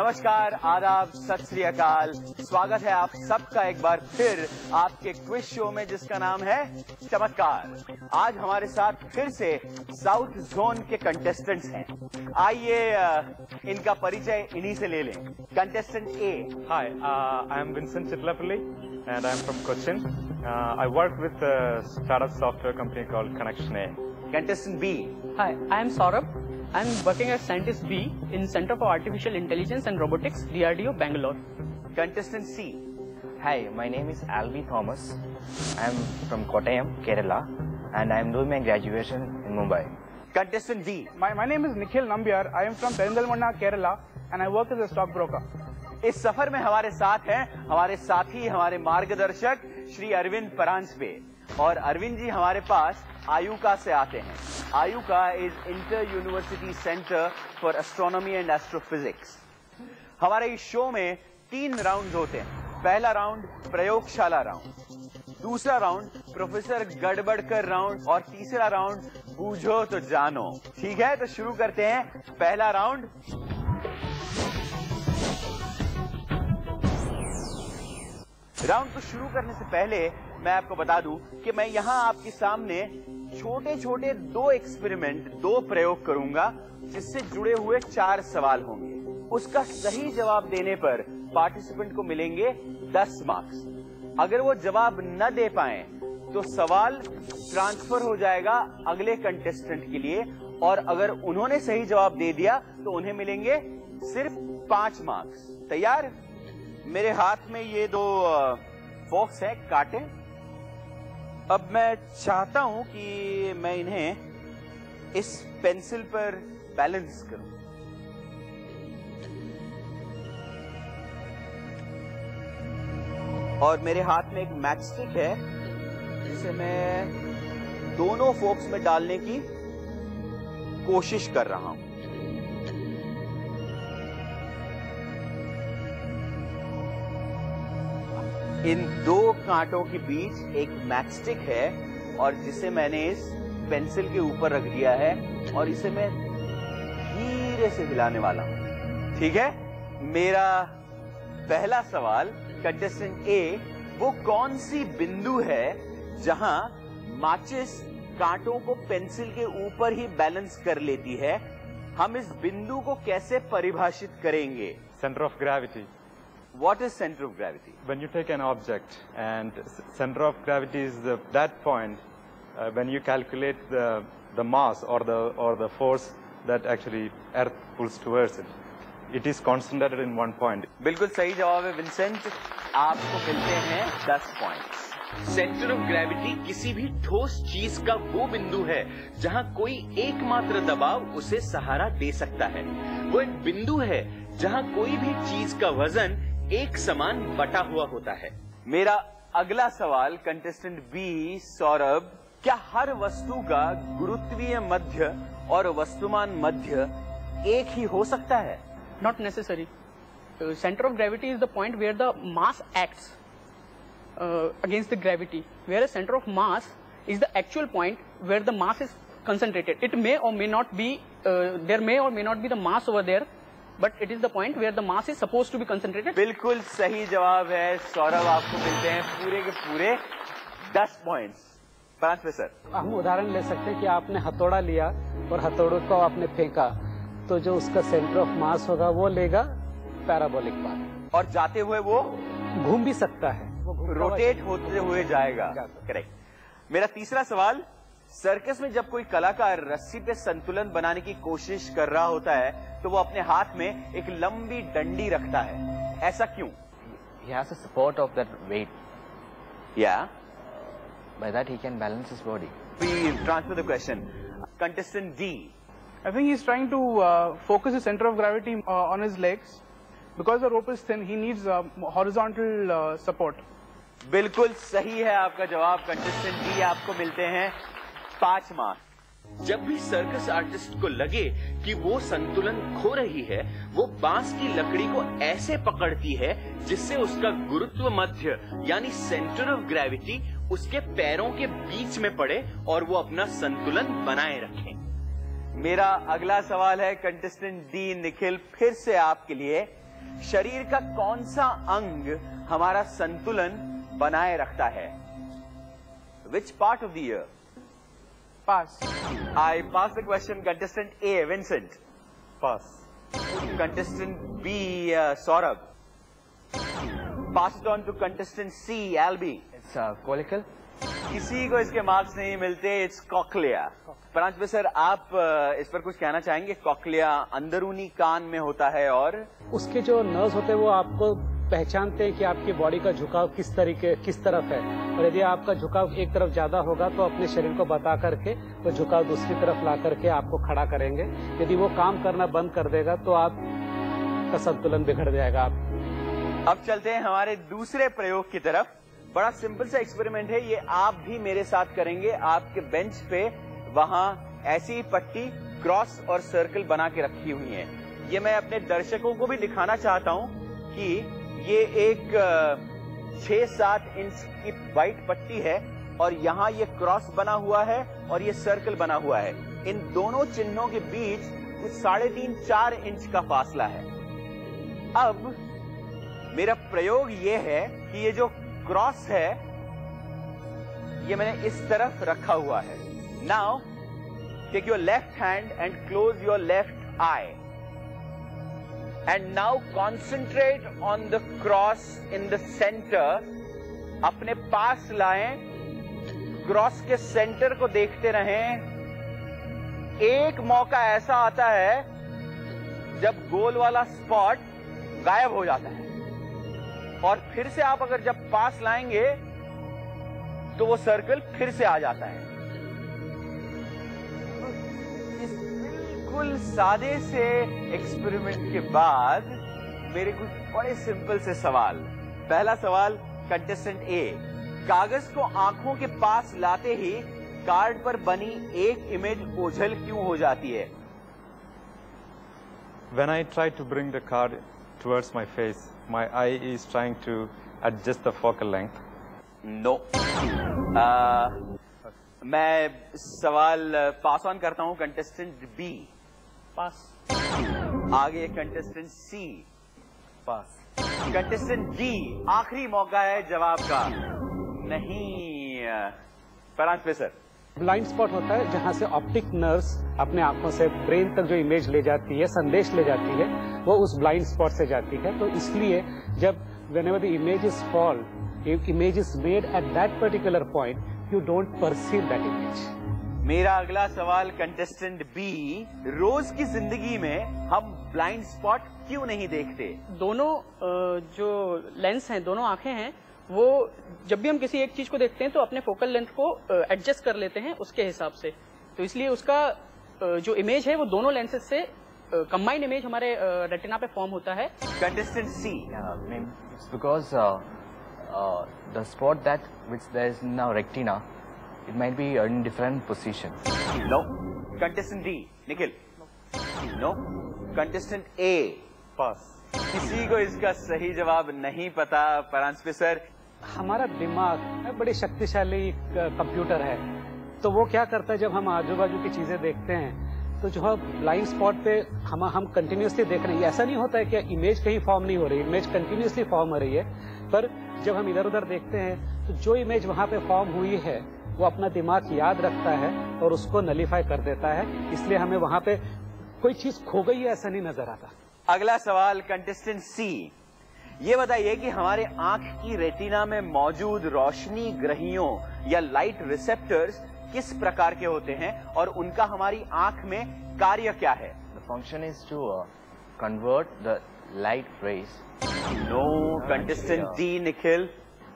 नमस्कार, आदाब, सत श्री अकाल। स्वागत है आप सबका एक बार फिर आपके क्विज शो में जिसका नाम है चमत्कार। आज हमारे साथ फिर से साउथ जोन के कंटेस्टेंट्स हैं। आइए इनका परिचय इन्हीं से ले लें। Contestant A. Hi, I am Vincent Chitlapalli and I am from Cochin. I work with a startup software company called Connection A. Contestant B. Hi, I am Saurabh. I am working as Scientist B in Center for Artificial Intelligence and Robotics, DRDO, Bangalore. Contestant C. Hi, my name is Albi Thomas. I am from Kottayam, Kerala, and I am doing my graduation in Mumbai. Contestant D. My name is Nikhil Nambiar. I am from Perindalmanna, Kerala, and I work as a stockbroker. इस सफर में हमारे साथ हैं हमारे साथी, हमारे मार्गदर्शक श्री अरविंद परांजपे। और अरविंद जी हमारे पास आयुका से आते हैं। IUCAA is inter university centre for astronomy and astrophysics. हमारे इस शो में 3 राउंड होते हैं। पहला राउंड प्रयोगशाला राउंड, दूसरा राउंड प्रोफेसर गड़बड़कर राउंड और तीसरा राउंड बूझो तो जानो। ठीक है, तो शुरू करते हैं पहला राउंड। राउंड को शुरू करने से पहले मैं आपको बता दूं कि मैं यहां आपके सामने छोटे छोटे 2 एक्सपेरिमेंट, 2 प्रयोग करूंगा जिससे जुड़े हुए 4 सवाल होंगे। उसका सही जवाब देने पर पार्टिसिपेंट को मिलेंगे 10 मार्क्स। अगर वो जवाब न दे पाए तो सवाल ट्रांसफर हो जाएगा अगले कंटेस्टेंट के लिए, और अगर उन्होंने सही जवाब दे दिया तो उन्हें मिलेंगे सिर्फ 5 मार्क्स। तैयार? मेरे हाथ में ये 2 फॉक्स हैं, कांटे। अब मैं चाहता हूं कि मैं इन्हें इस पेंसिल पर बैलेंस करूं। और मेरे हाथ में एक मैचस्टिक है जिसे मैं दोनों फॉक्स में डालने की कोशिश कर रहा हूं। इन 2 कांटों के बीच एक मैचस्टिक है और जिसे मैंने इस पेंसिल के ऊपर रख दिया है और इसे मैं धीरे से हिलाने वाला हूं। ठीक है? मेरा पहला सवाल कंटेस्टेंट ए, वो कौन सी बिंदु है जहां माचिस कांटों को पेंसिल के ऊपर ही बैलेंस कर लेती है? हम इस बिंदु को कैसे परिभाषित करेंगे? Center of gravity. What is center of gravity? When you take an object and center of gravity is that point when you calculate the mass or the force that actually Earth pulls towards it. It is concentrated in one point. बिल्कुल सही जवाब है Vincent. आपको मिलते हैं 10 points. Centre of gravity किसी भी ठोस चीज का वो बिंदु है जहां कोई एकमात्र दबाव उसे सहारा दे सकता है। वो एक बिंदु है जहां कोई भी चीज का वजन एक समान बटा हुआ होता है। मेरा अगला सवाल कंटेस्टेंट बी सौरभ, क्या हर वस्तु का गुरुत्वीय मध्य और वस्तुमान मध्य एक ही हो सकता है? Not necessary. Center of gravity is the point where the mass acts against the gravity, whereas center of mass is the actual point where the mass is concentrated. It may or may not be, there may or may not be the mass over there, but it is the point where the mass is supposed to be concentrated. बिल्कुल सही जवाब है सौरभ। आपको मिलते हैं पूरे के पूरे 10 पॉइंट्स। परांजपे सर। हम उदाहरण ले सकते हैं कि आपने हथौड़ा लिया और हथौड़े को आपने फेंका, तो जो उसका सेंटर ऑफ मास होगा वो लेगा पैराबोलिक पाथ, और जाते हुए वो घूम भी सकता है, वो रोटेट होते हुए जाएगा। करेक्ट। मेरा तीसरा सवाल, सर्कस में जब कोई कलाकार रस्सी पे संतुलन बनाने की कोशिश कर रहा होता है तो वो अपने हाथ में एक लंबी डंडी रखता है, ऐसा क्यों? He has a support of that weight. Yeah. By that he can balance his body. We transfer the question. Contestant D. I think he's trying to focus his center of gravity on his legs. Because the rope is thin, he needs horizontal support. बिल्कुल सही है आपका जवाब contestant D. आपको मिलते हैं 5 marks. जब भी सर्कस आर्टिस्ट को लगे कि वो संतुलन खो रही है, वो बांस की लकड़ी को ऐसे पकड़ती है जिससे उसका गुरुत्व मध्य यानी सेंटर ऑफ ग्रेविटी उसके पैरों के बीच में पड़े और वो अपना संतुलन बनाए रखे। मेरा अगला सवाल है कंटेस्टेंट डी निखिल, फिर से आपके लिए। शरीर का कौन सा अंग हमारा संतुलन बनाए रखता है? Which part of the ear? Pass. I pass the question. Contestant A, Vincent. Pass. Contestant B, Saurabh. Pass it on to contestant C, Albie. It's conical. किसी को इसके मार्क्स नहीं मिलते. It's cochlea. प्रांशु सर, आप इस पर कुछ कहना चाहेंगे? कॉक्लिया अंदरूनी कान में होता है और उसके जो नर्व्स होते हैं वो आपको पहचानते हैं कि आपकी बॉडी का झुकाव किस तरफ है, और यदि आपका झुकाव एक तरफ ज्यादा होगा तो अपने शरीर को बता करके वो झुकाव दूसरी तरफ ला करके आपको खड़ा करेंगे. यदि वो काम करना बंद कर देगा तो आपका संतुलन बिगड़ जाएगा. अब चलते हैं हमारे दूसरे प्रयोग की तरफ. बड़ा सिंपल सा एक्सपेरिमेंट है ये. आप भी मेरे साथ करेंगे. आपके बेंच पे वहां ऐसी पट्टी, क्रॉस और सर्कल बना के रखी हुई है. ये मैं अपने दर्शकों को भी दिखाना चाहता हूं कि ये एक 6-7 इंच की व्हाइट पट्टी है और यहाँ ये क्रॉस बना हुआ है और ये सर्कल बना हुआ है. इन दोनों चिन्हों के बीच कुछ 3.5-4 इंच का फासला है. अब मेरा प्रयोग ये है कि ये जो क्रॉस है ये मैंने इस तरफ रखा हुआ है. Now take your left hand and close your left eye and now concentrate on the cross in the centre. अपने पास लाएं, क्रॉस के सेंटर को देखते रहें. एक मौका ऐसा आता है जब गोल वाला स्पॉट गायब हो जाता है और फिर से आप अगर जब पास लाएंगे तो वो सर्कल फिर से आ जाता है. इस बिल्कुल सादे से एक्सपेरिमेंट के बाद मेरे कुछ बड़े सिंपल से सवाल. पहला सवाल कंटेस्टेंट ए. कागज को आंखों के पास लाते ही कार्ड पर बनी एक इमेज ओझल क्यों हो जाती है? When I try to bring the card towards my face, my eye is trying to adjust the focal length. No. मैं सवाल पास ऑन करता हूं. Contestant B. पास. आगे contestant C. Pass. Contestant D. आखिरी मौका है जवाब का. नहीं. प्रांशु सर. ब्लाइंड स्पॉट होता है जहां से ऑप्टिक नर्व्स अपने आंखों से ब्रेन तक जो इमेज ले जाती है, संदेश ले जाती है, वो उस ब्लाइंड स्पॉट से जाती है. तो इसलिए जब whenever the image is fall, if image is made at that particular point, you don't perceive that image. मेरा अगला सवाल कंटेस्टेंट बी. रोज की जिंदगी में हम ब्लाइंड स्पॉट क्यों नहीं देखते? दोनों जो लेंस हैं, दोनों आंखें हैं, वो जब भी हम किसी एक चीज को देखते हैं तो अपने फोकल लेंथ को एडजस्ट कर लेते हैं उसके हिसाब से. तो इसलिए उसका जो इमेज है वो दोनों लेंसेज से कंबाइंड इमेज हमारे रेटिना पे फॉर्म होता है. Contestant C. It's because the spot that which there is now retina, it might be in different position. No. Contestant D. Nikhil. No. Contestant A. Pass. किसी को इसका सही जवाब नहीं पता. प्रांशु सर. हमारा दिमाग बड़ी शक्तिशाली कंप्यूटर है. तो वो क्या करता है, जब हम आजू बाजू की चीजें देखते हैं तो जो है ब्लाइंड स्पॉट पे हम कंटिन्यूसली देख रहे हैं. ऐसा नहीं होता है कि इमेज कहीं फॉर्म नहीं हो रही, इमेज कंटिन्यूसली फॉर्म हो रही है. पर जब हम इधर उधर देखते हैं तो जो इमेज वहां पे फॉर्म हुई है वो अपना दिमाग याद रखता है और उसको नलीफाई कर देता है. इसलिए हमें वहां पे कोई चीज खो गई है ऐसा नहीं नजर आता. अगला सवाल कंटेस्टेंट सी. ये बताइए कि हमारे आंख की रेटिना में मौजूद रोशनी ग्रहियों या लाइट रिसेप्टर्स किस प्रकार के होते हैं और उनका हमारी आंख में कार्य क्या है? The function is to convert the light rays. No. Contestant D. Nikhil.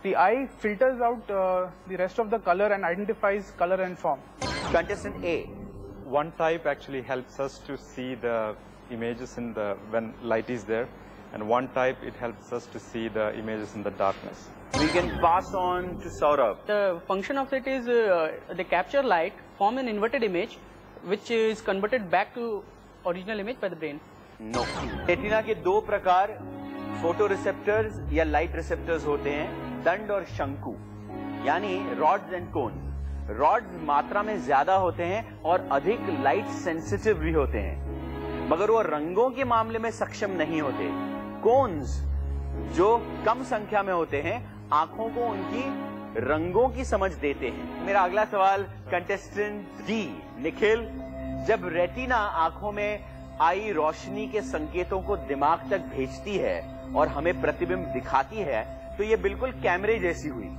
The eye filters out the rest of the color and identifies color and form. Contestant A. One type actually helps us to see the images in the when light is there, and one type it helps us to see the images in the darkness. We can pass on to Saurabh. The function of it is they capture light, form an inverted image, which is converted back to original image by the brain. No. Retina के दो प्रकार photo receptors या light receptors होते हैं, दंड और शंकु, यानी रॉड्स एंड कोन्स. रॉड्स मात्रा में ज्यादा होते हैं और अधिक लाइट सेंसिटिव भी होते हैं, मगर वो रंगों के मामले में सक्षम नहीं होते. कोन्स जो कम संख्या में होते हैं आंखों को उनकी रंगों की समझ देते हैं। मेरा अगला सवाल कंटेस्टेंट डी निखिल, जब रेटिना आंखों में आई रोशनी के संकेतों को दिमाग तक भेजती है और हमें प्रतिबिंब दिखाती है तो ये बिल्कुल कैमरे जैसी हुई।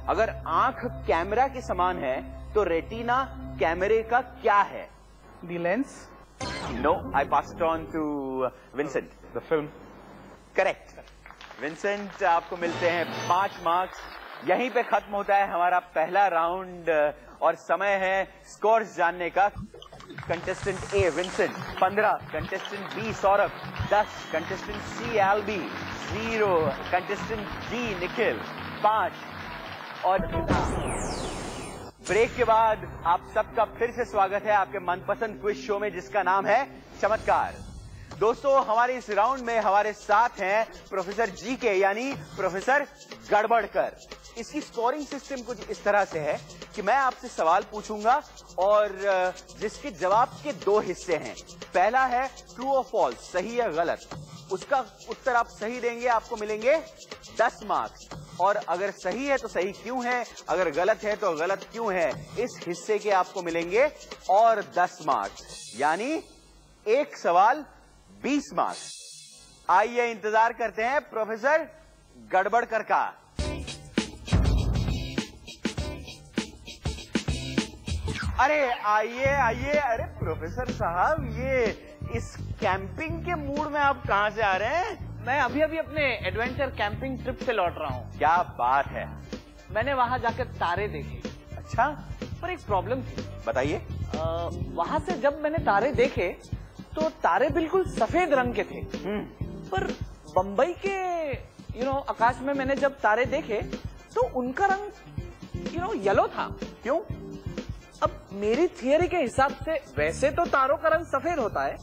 अगर आंख कैमरा के समान है तो रेटिना कैमरे का क्या है? The lens. No, I pass it on to Vincent. The film. Correct. Vincent, आपको मिलते हैं 5 मार्क्स। यहीं पे खत्म होता है हमारा पहला राउंड और समय है स्कोर्स जानने का। Contestant A Vincent 15, contestant B Saurabh 10, contestant C Elby 0, contestant D Nikhil 5 और ब्रेक के बाद आप सबका फिर से स्वागत है आपके मनपसंद क्विज शो में जिसका नाम है चमत्कार। दोस्तों, हमारे इस राउंड में हमारे साथ हैं प्रोफेसर जी के यानी प्रोफेसर गड़बड़कर। इसकी स्कोरिंग सिस्टम कुछ इस तरह से है कि मैं आपसे सवाल पूछूंगा और जिसके जवाब के 2 हिस्से हैं। पहला है ट्रू और फॉल्स, सही या गलत। उसका उत्तर आप सही देंगे, आपको मिलेंगे 10 मार्क्स। और अगर सही है तो सही क्यों है, अगर गलत है तो गलत क्यों है, इस हिस्से के आपको मिलेंगे और 10 मार्क्स, यानी एक सवाल 20 मार्क्स। आइए इंतजार करते हैं प्रोफेसर गड़बड़कर का। अरे आइए आइए। अरे प्रोफेसर साहब, ये इस कैंपिंग के मूड में आप कहां से आ रहे हैं? मैं अभी अभी अपने एडवेंचर कैंपिंग ट्रिप से लौट रहा हूँ। क्या बात है। मैंने वहाँ जाकर तारे देखे। अच्छा, पर एक प्रॉब्लम थी। बताइए। वहाँ से जब मैंने तारे देखे तो तारे बिल्कुल सफेद रंग के थे। पर बंबई के आकाश में मैंने जब तारे देखे तो उनका रंग येलो था। क्यों? अब मेरी थियरी के हिसाब से वैसे तो तारों का रंग सफेद होता है,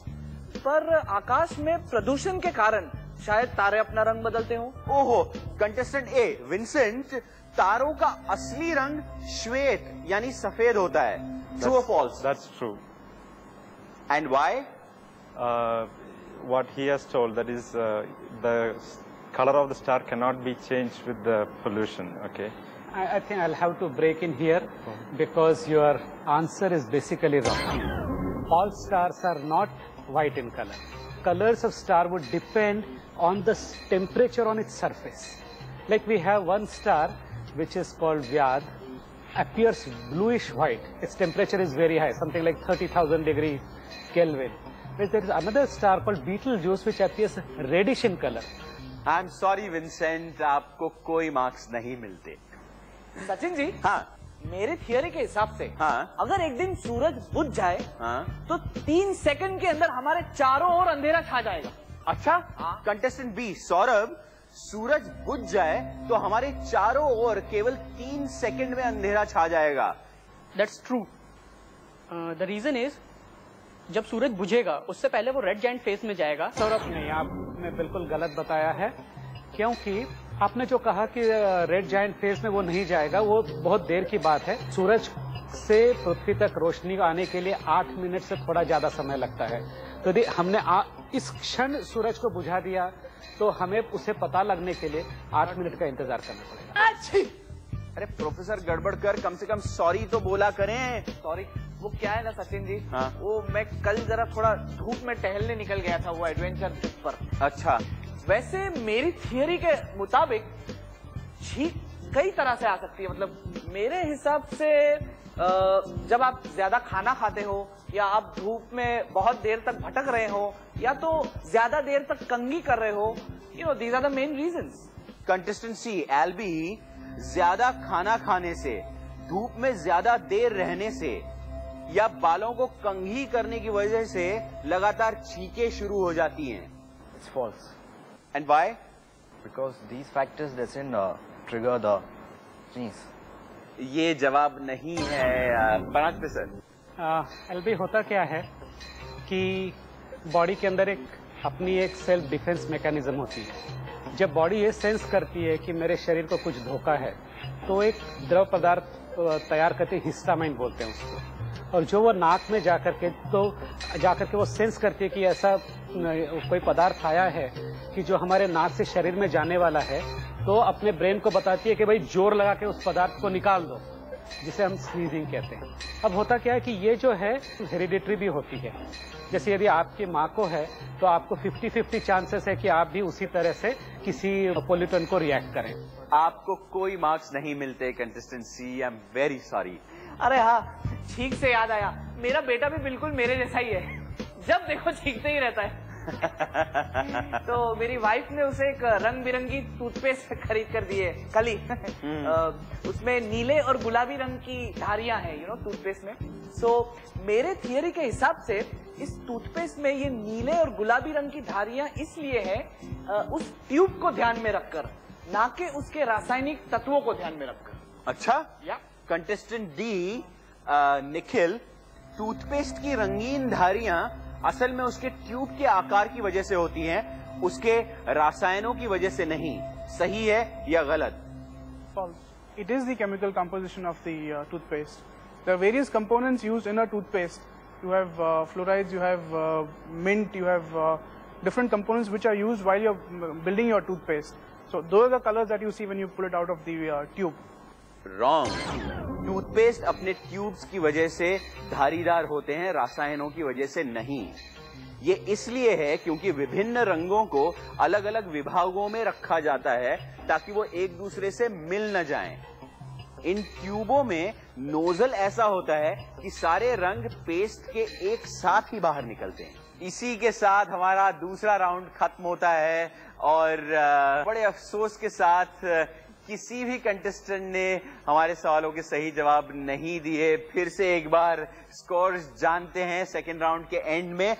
पर आकाश में प्रदूषण के कारण शायद तारे अपना रंग बदलते हो। ओहो, कंटेस्टेंट ए विंसेंट, तारों का असली रंग श्वेत यानी सफेद होता है। ट्रू और false? That's true. And why? What he has told, that is, the color of the star cannot be changed with the pollution. Okay. I think I'll have to break in here because your answer is basically wrong. All stars are not white in color. Colors of star would depend on the temperature on its surface. Like we have one star which is called Vyad, appears bluish white. Its temperature is very high, something like 30,000 degrees Kelvin. Whereas there is another star called Betelgeuse which appears reddish in color. I'm sorry Vincent, आपको कोई marks नहीं मिलते। सचिन जी, हाँ, मेरे theory के हिसाब से हाँ, अगर एक दिन सूरज बुझ जाए हाँ, तो 3 सेकंड के अंदर हमारे चारों ओर अंधेरा छा जाएगा। अच्छा। कंटेस्टेंट बी सौरभ, सूरज बुझ जाए तो हमारे चारों ओर केवल 3 सेकंड में अंधेरा छा जाएगा। That's true. The reason is जब सूरज बुझेगा उससे पहले वो रेड जायंट फेज में जाएगा। सौरभ, नहीं, आपने बिल्कुल गलत बताया है, क्योंकि आपने जो कहा कि रेड जायंट फेज में वो नहीं जाएगा, वो बहुत देर की बात है। सूरज से पृथ्वी तक रोशनी आने के लिए 8 मिनट से थोड़ा ज्यादा समय लगता है। तो यदि हमने इस क्षण सूरज को बुझा दिया तो हमें उसे पता लगने के लिए 8 मिनट का इंतजार करना पड़ेगा। अच्छी। अरे प्रोफेसर गड़बड़कर, कम से कम सॉरी तो बोला करें। सॉरी, वो क्या है ना सचिन जी, हाँ, वो मैं कल जरा थोड़ा धूप में टहलने निकल गया था वो एडवेंचर ट्रिप पर। अच्छा। वैसे मेरी थियरी के मुताबिक छींक कई तरह से आ सकती है। मतलब मेरे हिसाब से जब आप ज्यादा खाना खाते हो या आप धूप में बहुत देर तक भटक रहे हो या तो ज्यादा देर तक कंघी कर रहे हो, these are the main reasons. Contestant C Elby, ज्यादा खाना खाने से, धूप में ज्यादा देर रहने से या बालों को कंघी करने की वजह से लगातार छींकें शुरू हो जाती हैं। It's false. And why? Because these factors doesn't trigger the sneeze. ये जवाब नहीं है पराग पे सर। एलबी, होता क्या है कि बॉडी के अंदर अपनी एक सेल्फ डिफेंस मैकेनिज्म होती है। जब बॉडी ये सेंस करती है कि मेरे शरीर को कुछ धोखा है तो एक द्रव पदार्थ तैयार करते, हिस्टामाइन बोलते हैं उसको। और जो वो नाक में जाकर के वो सेंस करती है कि ऐसा कोई पदार्थ आया है कि जो हमारे नाक से शरीर में जाने वाला है, तो अपने ब्रेन को बताती है कि भाई जोर लगा के उस पदार्थ को निकाल दो, जिसे हम स्नीजिंग कहते हैं। अब होता क्या है कि ये जो है हेरिडिटरी भी होती है। जैसे यदि आपकी माँ को है तो आपको 50-50 चांसेस है कि आप भी उसी तरह से किसी पोल्यूटन को रिएक्ट करें। आपको कोई मार्क्स नहीं मिलते contestant C, I am very sorry. अरे हाँ, छींक से याद आया, मेरा बेटा भी बिल्कुल मेरे जैसा ही है, जब देखो छींकते ही रहता है। तो मेरी वाइफ ने उसे एक रंग बिरंगी टूथपेस्ट खरीद कर दी है कल ही। उसमें नीले और गुलाबी रंग की धारियां हैं टूथपेस्ट में। सो मेरे थियरी के हिसाब से इस टूथपेस्ट में ये नीले और गुलाबी रंग की धारियां इसलिए है उस ट्यूब को ध्यान में रखकर, ना कि उसके रासायनिक तत्वों को ध्यान में रखकर। अच्छा, या कंटेस्टेंट डी निखिल, टूथपेस्ट की रंगीन धारियां असल में उसके ट्यूब के आकार की वजह से होती हैं, उसके रसायनों की वजह से नहीं। सही है या गलत? False. It is the chemical composition of the toothpaste. There are various components used in a toothpaste. You have fluorides, you have mint, you have different components which are used while you're building your toothpaste. So those are the colors that you see when you pull it out of the tube. Wrong. Toothpaste अपने tubes की वजह से धारीदार होते हैं, रासायनों की वजह से नहीं। ये इसलिए है क्योंकि विभिन्न रंगों को अलग अलग विभागों में रखा जाता है ताकि वो एक दूसरे से मिल न जाएं। इन ट्यूबों में नोजल ऐसा होता है कि सारे रंग पेस्ट के एक साथ ही बाहर निकलते हैं। इसी के साथ हमारा दूसरा राउंड खत्म होता है और बड़े अफसोस के साथ किसी भी कंटेस्टेंट ने हमारे सवालों के सही जवाब नहीं दिए। फिर से एक बार स्कोर्स जानते हैं सेकेंड राउंड के एंड में।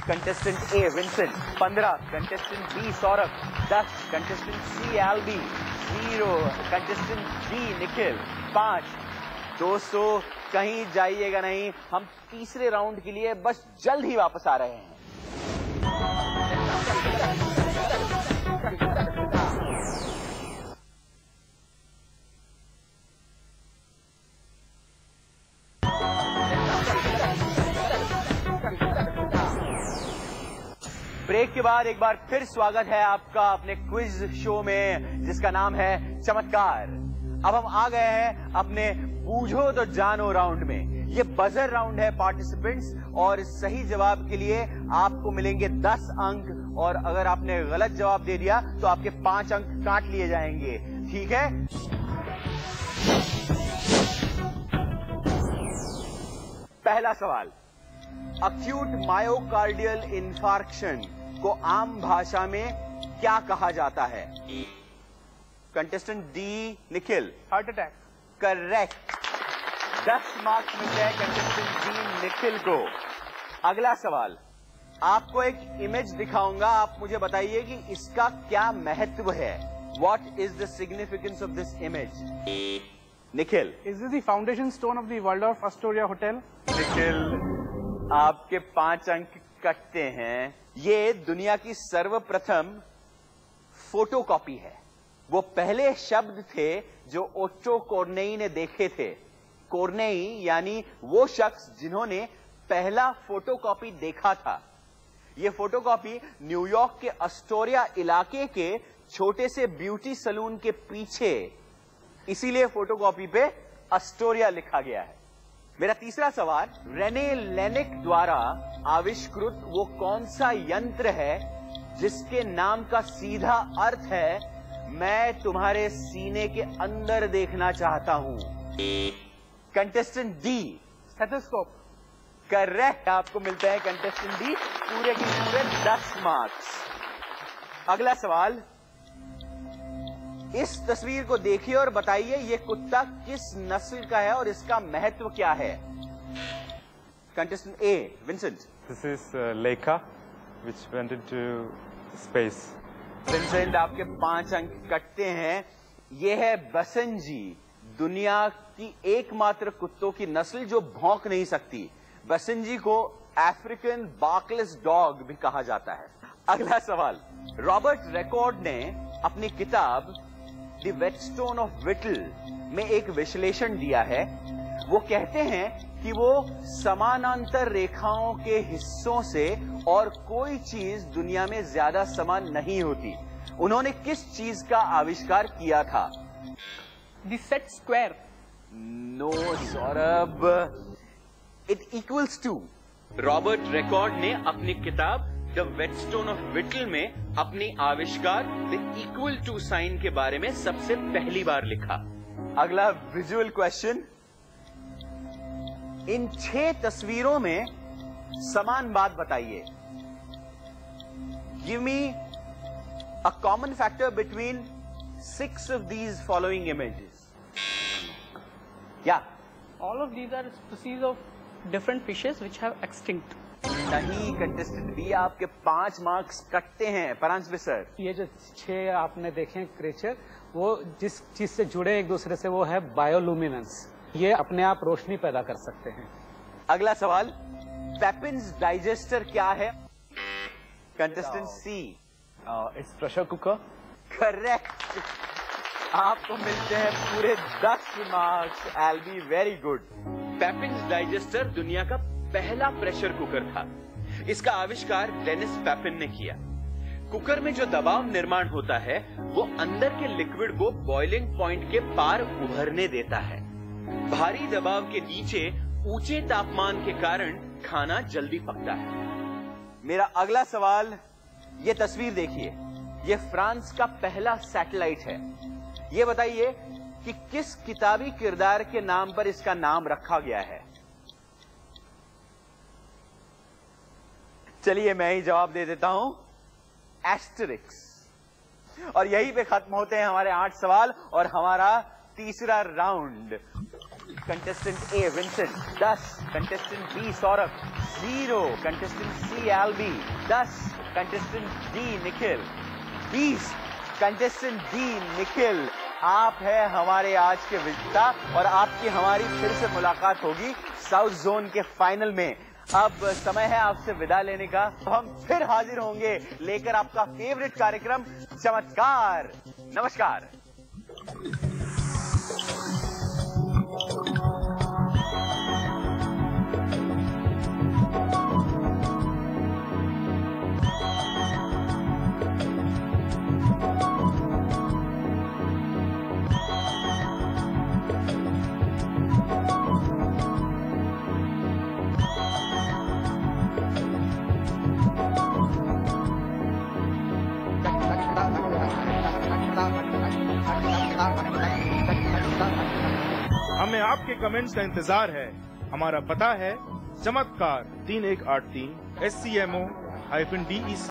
Contestant A Vincent 15, contestant B Saurabh 10, contestant C Elby 0, contestant D Nikhil 5। दोस्तों कहीं जाइएगा नहीं, हम तीसरे राउंड के लिए बस जल्द ही वापस आ रहे हैं। ब्रेक के बाद एक बार फिर स्वागत है आपका अपने क्विज शो में जिसका नाम है चमत्कार। अब हम आ गए हैं अपने बूझो तो जानो राउंड में। ये बजर राउंड है पार्टिसिपेंट्स, और सही जवाब के लिए आपको मिलेंगे 10 अंक, और अगर आपने गलत जवाब दे दिया तो आपके 5 अंक काट लिए जाएंगे। ठीक है? पहला सवाल, अक्यूट मायोकार्डियल इंफार्क्शन को आम भाषा में क्या कहा जाता है? Contestant D Nikhil. Heart attack. Correct. 10 marks मिलते हैं कंटेस्टेंट डी निखिल को। अगला सवाल, आपको एक इमेज दिखाऊंगा, आप मुझे बताइए कि इसका क्या महत्व है। What is the significance of this image? Nikhil. Is this the foundation stone of the Waldorf Astoria Hotel? Nikhil, आपके 5 अंक कटते हैं। ये दुनिया की सर्वप्रथम फोटोकॉपी है। वो पहले शब्द थे जो ओट्टो कॉर्नेई ने देखे थे। कॉर्नेई यानी वो शख्स जिन्होंने पहला फोटोकॉपी देखा था। ये फोटोकॉपी न्यूयॉर्क के अस्टोरिया इलाके के छोटे से ब्यूटी सलून के पीछे, इसीलिए फोटोकॉपी पे अस्टोरिया लिखा गया है। मेरा तीसरा सवाल, रेने लेनिक द्वारा आविष्कृत वो कौन सा यंत्र है जिसके नाम का सीधा अर्थ है मैं तुम्हारे सीने के अंदर देखना चाहता हूं? Contestant D. Stethoscope. करेक्ट। आपको मिलता है कंटेस्टेंट डी पूरे के पूरे 10 मार्क्स। अगला सवाल, इस तस्वीर को देखिए और बताइए ये कुत्ता किस नस्ल का है और इसका महत्व क्या है? Contestant A Vincent. This is Leica, which went into space. Vincent, आपके 5 अंक कटते हैं। ये है बसंजी, दुनिया की एकमात्र कुत्तों की नस्ल जो भौंक नहीं सकती। बसंजी को अफ्रीकन बार्कलेस डॉग भी कहा जाता है। अगला सवाल, रॉबर्ट रेकॉर्ड ने अपनी किताब द वेटस्टोन ऑफ विटल में एक विश्लेषण दिया है। वो कहते हैं कि वो समानांतर रेखाओं के हिस्सों से और कोई चीज दुनिया में ज्यादा समान नहीं होती। उन्होंने किस चीज का आविष्कार किया था? The set square. No Saurabh, it equals to. Robert Recorde ने अपनी किताब द वेटस्टोन ऑफ विटल में अपनी आविष्कार द इक्वल टू साइन के बारे में सबसे पहली बार लिखा। अगला विजुअल क्वेश्चन, इन 6 तस्वीरों में समान बात बताइए। Give me a common factor between 6 of these following images. Yeah. All of these are species of different fishes which have extinct. नहीं कंटेस्टेंट बी, आपके 5 मार्क्स कटते हैं। परांजपे सर, ये जो 6 आपने देखे क्रिएचर, वो जिस चीज से जुड़े एक दूसरे से वो है बायोलुमिनेंस। ये अपने आप रोशनी पैदा कर सकते हैं। अगला सवाल, पेपिन्स डाइजेस्टर क्या है? Contestant C, it's pressure cooker. Correct. आपको मिलते हैं पूरे 10 marks. Elby, very good. Papin's digester दुनिया का पहला प्रेशर कुकर था। इसका आविष्कार डेनिस पेपिन ने किया। कुकर में जो दबाव निर्माण होता है वो अंदर के लिक्विड को बॉइलिंग पॉइंट के पार उभरने देता है। भारी दबाव के नीचे ऊंचे तापमान के कारण खाना जल्दी पकता है। मेरा अगला सवाल, ये तस्वीर देखिए, ये फ्रांस का पहला सैटेलाइट है। ये बताइए कि किस किताबी किरदार के नाम पर इसका नाम रखा गया है? चलिए मैं ही जवाब दे देता हूं, एस्टेरिक्स। और यहीं पे खत्म होते हैं हमारे 8 सवाल और हमारा तीसरा round. Contestant A Vincent 10, contestant B Saurabh 0, contestant C Elby 10, contestant D Nikhil 20, contestant D Nikhil, आप है हमारे आज के विजेता और आपकी हमारी फिर से मुलाकात होगी साउथ जोन के फाइनल में। अब समय है आपसे विदा लेने का। हम फिर हाजिर होंगे लेकर आपका फेवरेट कार्यक्रम चमत्कार। नमस्कार। हमें आपके कमेंट्स का इंतजार है। हमारा पता है चमत्कार 3183 SCMO-DEC